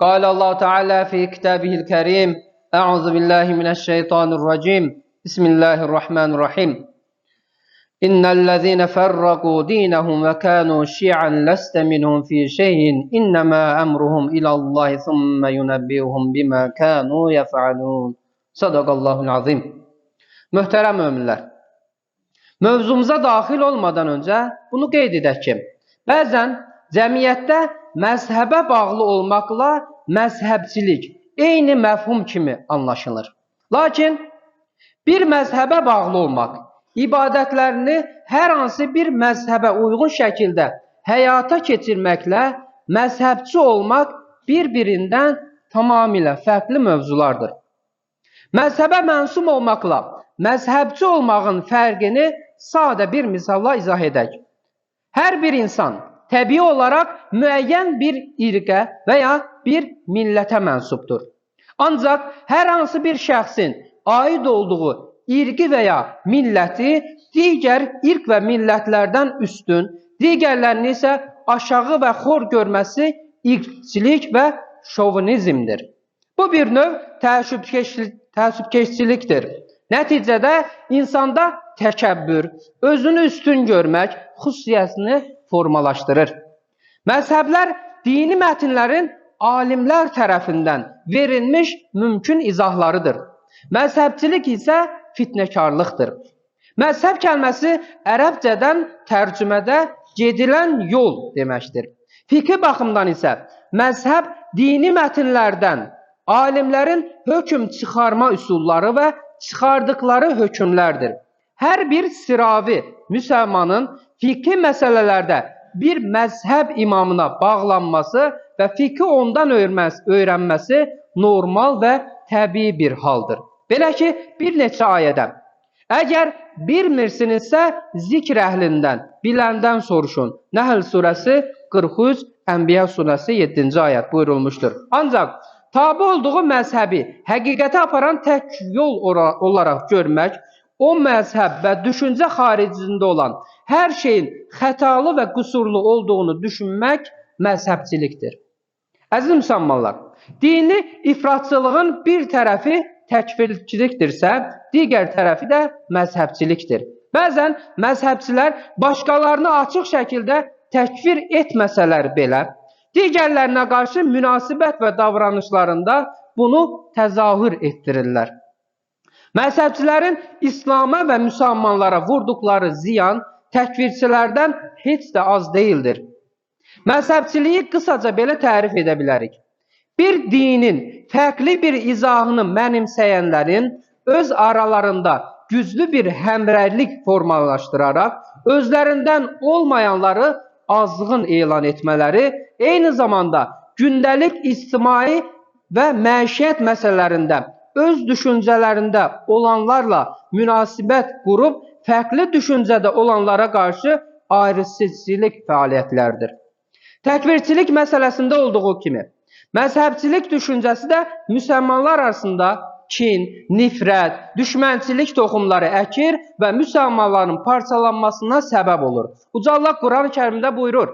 قال الله تعالى في كتابه الكريم أعوذ بالله من الشيطان الرجيم بسم الله الرحمن الرحيم إن الذين فرقوا دينهم وكانوا شيعا لست منهم في شيء إنما أمرهم إلى الله ثم ينبئهم بما كانوا يفعلون Sadaqallahul azim. Möhtərəm möminlər, mövzumuza daxil olmadan öncə bunu qeyd edək ki, bəzən cəmiyyətdə məzhəbə bağlı olmaqla məzhəbçilik eyni məfhum kimi anlaşılır. Lakin bir məzhəbə bağlı olmaq, ibadətlərini hər hansı bir məzhəbə uyğun şəkildə həyata keçirməklə məzhəbçi olmaq bir-birindən tamamilə fərqli mövzulardır. Məzhəbə mənsub olmaqla məzhəbçi olmağın fərqini sadə bir misalla izah edək. Hər bir insan təbii olaraq müəyyən bir irqə və ya bir millətə mənsubdur. Ancaq hər hansı bir şəxsin aid olduğu irqi və ya milləti digər irq və millətlərdən üstün, digərlərini isə aşağı və xor görməsi irqçilik və şovinizmdir. Bu bir növ təəssübkeşçilikdir. Nəticədə insanda təkəbbür, özünü üstün görmək xüsusiyyətini formalaşdırır. Məzhəblər dini mətnlərin alimlər tərəfindən verilmiş mümkün izahlarıdır. Məzhəbçilik isə fitnəkarlıqdır. Məzhəb kəlməsi ərəbcədən tərcümədə gedilən yol deməkdir. Fiqhi baxımdan isə məzhəb dini mətnlərdən alimlərin hökm çıxarma üsulları və çıxardıqları hökmlərdir. Hər bir sıravi müsəlmanın fiqhi məsələlərdə bir məzhəb imamına bağlanması və fiqhi ondan öyrənməsi normal və təbii bir haldır. Belə ki, bir neçə ayədə əgər bilmirsinizsə zikr əhlindən, biləndən soruşun. Nəhl surəsi 43, Ənbiya surəsi 7-ci ayət buyurulmuşdur. Ancaq tabi olduğu məzhəbi həqiqətə aparan tək yol olaraq görmək, o məzhəb və düşüncə xaricində olan hər şeyin xətalı və qüsurlu olduğunu düşünmək məzhəbçilikdir. Əziz müsəlmanlar, dini ifratçılığın bir tərəfi təkfirçilikdirsə, digər tərəfi də məzhəbçilikdir. Bəzən məzhəbçilər başqalarını açıq şəkildə təkfir etməsələr belə, digərlərinə qarşı münasibət və davranışlarında bunu təzahür etdirirlər. Məzhəbçilərin İslama və müsəlmanlara vurduqları ziyan təkfirçilərdən heç də az deyildir. Məzhəbçiliyi qısaca belə tərif edə bilərik. Bir dinin fərqli bir izahını mənimsəyənlərin öz aralarında güclü bir həmrəylik formalaşdıraraq özlərindən olmayanları azğın elan etmələri, eyni zamanda gündəlik ictimai və məişət məsələlərində öz düşüncələrində olanlarla münasibət qurub, fərqli düşüncədə olanlara qarşı ayrıseçkilik fəaliyyətlərdir. Təkfirçilik məsələsində olduğu kimi, məzhəbçilik düşüncəsi də müsəlmanlar arasında kin, nifrət, düşmənçilik toxumları əkir və müsəlmanların parçalanmasına səbəb olur. Uca Allah Quran-ı Kərimdə buyurur,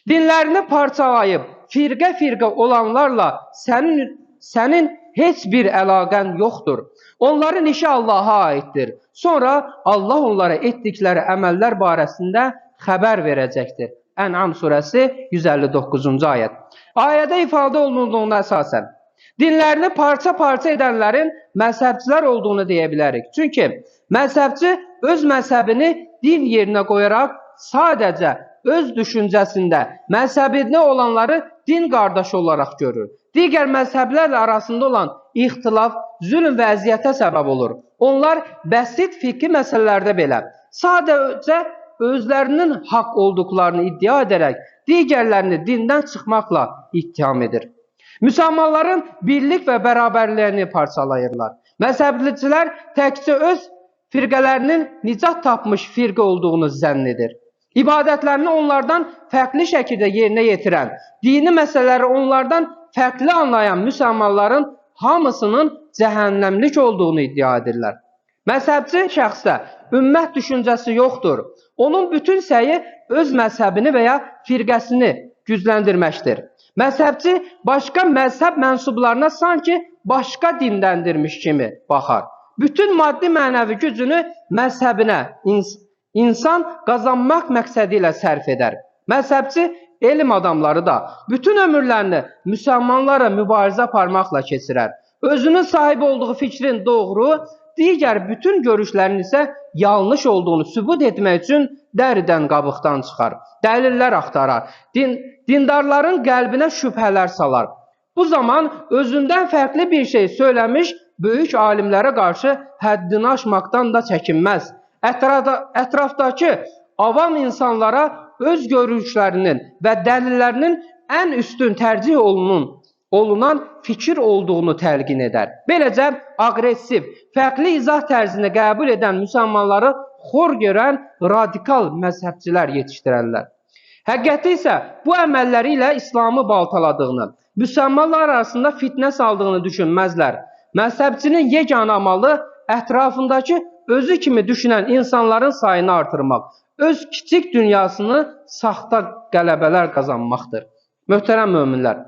dinlərini parçalayıb firqə-firqə olanlarla sənin heç bir əlaqən yoxdur. Onların işi Allaha aiddir. Sonra Allah onlara etdikləri əməllər barəsində xəbər verəcəkdir. Ən'am surəsi 159-cu ayət. Ayədə ifadə olunduğuna əsasən, dinlərini parça-parça edənlərin məzhəbçilər olduğunu deyə bilərik. Çünki məzhəbçi öz məzhəbini din yerinə qoyaraq sadəcə öz düşüncəsində məzhəbində olanları din qardaşı olaraq görür. Digər məzhəblərlə arasında olan ixtilaf, zülm və əziyyətə səbəb olur. Onlar bəsit fiqhi məsələlərdə belə sadəcə özlərinin haqq olduqlarını iddia edərək digərlərini dindən çıxmaqla ittiham edir. Müsəlmanların birlik və bərabərliyini parçalayırlar. Məzhəbçilər təkcə öz firqələrinin nicat tapmış firqə olduğunu zənn edir. İbadətlərini onlardan fərqli şəkildə yerinə yetirən, dini məsələləri onlardan fərqli anlayan müsəlmanların hamısının cəhənnəmlik olduğunu iddia edirlər. Məzhəbçi şəxsdə ümmət düşüncəsi yoxdur. Onun bütün səyi öz məzhəbini və ya firqəsini gücləndirməkdir. Məzhəbçi başqa məzhəb mənsublarına sanki başqa dindəndirmiş kimi baxar. Bütün maddi mənəvi gücünü məzhəbinə insan qazanmaq məqsədi ilə sərf edər. Məzhəbçi elm adamları da bütün ömürlərini müsəlmanlara mübarizə aparmaqla keçirər. Özünün sahib olduğu fikrin doğru, digər bütün görüşlərin isə yanlış olduğunu sübut etmək üçün dəridən qabıqdan çıxar. Dəlillər axtarar. Dindarların qəlbinə şübhələr salar. Bu zaman özündən fərqli bir şey söyləmiş böyük alimlərə qarşı həddini aşmaqdan da çəkinməz. Ətrafdakı avam insanlara öz görüşlərinin və dəlillərinin ən üstün tərcih olunan fikir olduğunu təlqin edər. Beləcə, aqressiv, fərqli izah tərzini qəbul edən müsəlmanları xor görən radikal məzhəbçilər yetişdirərlər. Həqiqəti isə bu əməlləri ilə İslamı baltaladığını, müsəlmanlar arasında fitnə saldığını düşünməzlər. Məzhəbçinin yeganə amalı ətrafındakı özü kimi düşünən insanların sayını artırmaq, öz kiçik dünyasını saxta qələbələr qazanmaqdır. Möhtərəm möminlər,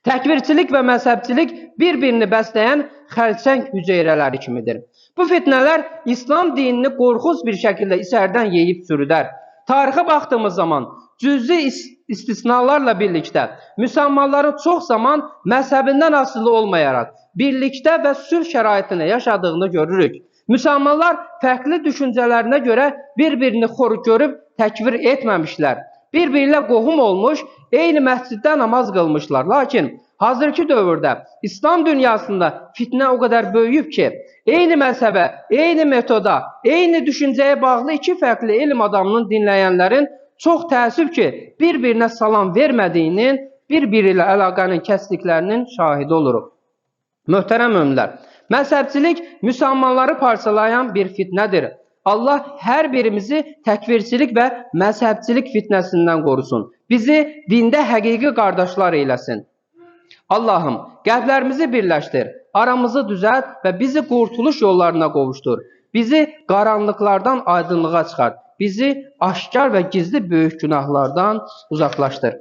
təkvirçilik və məzhəbçilik bir-birini bəsləyən xərçəng hüceyrələri kimidir. Bu fitnələr İslam dinini qorxunc bir şəkildə içərdən yeyib sürüdər. Tarixə baxdığımız zaman cüzi istisnalarla birlikdə müsəlmanların çox zaman məzhəbindən asılı olmayaraq birlikdə və sülh şəraitində yaşadığını görürük. Müsəlmanlar fərqli düşüncələrinə görə bir-birini xor görüb təkvir etməmişlər. Bir-biri ilə qohum olmuş, eyni məsciddə namaz qılmışlar. Lakin hazırki dövrdə İslam dünyasında fitnə o qədər böyüyüb ki, eyni məzhəbə, eyni metoda, eyni düşüncəyə bağlı iki fərqli elm adamının dinləyənlərin çox təəssüf ki, bir-birinə salam vermədiyinin, bir-biri ilə əlaqənin kəsdiklərinin şahidi oluruq. Möhtərəm möminlər, məzhəbçilik müsəlmanları parçalayan bir fitnədir. Allah hər birimizi təkvirçilik və məzhəbçilik fitnəsindən qorusun. Bizi dində həqiqi qardaşlar eyləsin. Allahım, qəlblərimizi birləşdir, aramızı düzəlt və bizi qurtuluş yollarına qovuşdur. Bizi qaranlıqlardan aydınlığa çıxart. Bizi aşkar və gizli böyük günahlardan uzaqlaşdır.